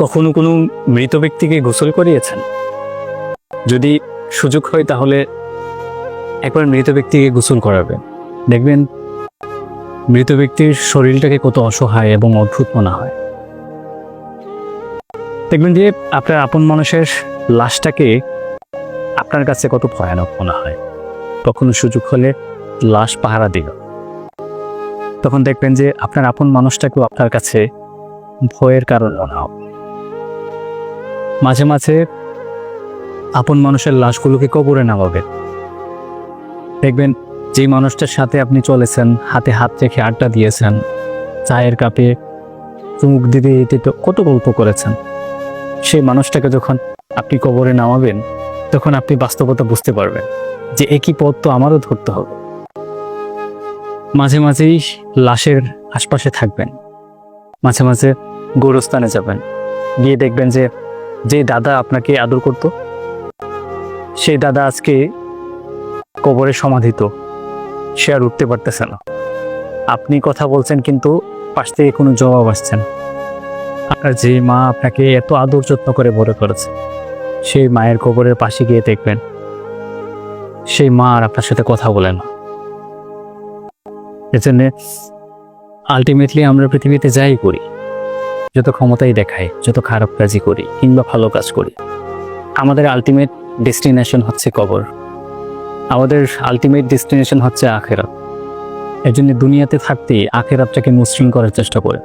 কখনো কোনো মৃত ব্যক্তিকে গোসল করিয়েছেন? যদি সুযোগ হয় তাহলে একবার মৃত ব্যক্তিকে গোসল করাবেন। দেখবেন মৃত ব্যক্তির শরীরটাকে কত অসহায় এবং অদ্ভুত মনে হয়। দেখবেন যে আপনার আপন মানুষের লাশটাকে আপনার কাছে কত ভয়ানক মনে হয়। কখনো সুযোগ হলে লাশ পাহারা দিল, তখন দেখবেন যে আপনার আপন মানুষটাকেও আপনার কাছে ভয়ের কারণ মনে হবে। মাঝে মাঝে আপন মানুষের লাশগুলোকে কবরে নামাবেন। দেখবেন যেই মানুষটার সাথে আপনি চলেছেন, হাতে হাত রেখে আড্ডা দিয়েছেন, চায়ের কাপে চুমুক দিতে দিতে কত গল্প করেছেন, সেই মানুষটাকে যখন আপনি কবরে নামাবেন তখন আপনি বাস্তবতা বুঝতে পারবেন যে একই পথ তো আমারও ধরতে হবে। মাঝে মাঝেই লাশের আশপাশে থাকবেন, মাঝে মাঝে গোরস্থানে যাবেন, গিয়ে দেখবেন যে যে দাদা আপনাকে আদর করত সেই দাদা আজকে কবরে সমাধিত, সে আর উঠতে পারতেছে না। আপনি কথা বলছেন কিন্তু পাশ থেকে কোনো জবাব আসছে না। আপনার যে মা আপনাকে এত আদর যত্ন করে বড় করেছে, সেই মায়ের কবরের পাশে গিয়ে দেখবেন সেই মা আর আপনার সাথে কথা বলে না। এজন্য আলটিমেটলি আমরা পৃথিবীতে যাই করি, যত ক্ষমতাই দেখাই, যত খারাপ কাজই করি কিংবা ভালো কাজ করি, আমাদের আলটিমেট ডেস্টিনেশন হচ্ছে কবর, আমাদের আলটিমেট ডেস্টিনেশন হচ্ছে আখেরাত। এর জন্য দুনিয়াতে থাকতেই আখেরাতটাকে মসৃণ করার চেষ্টা করে।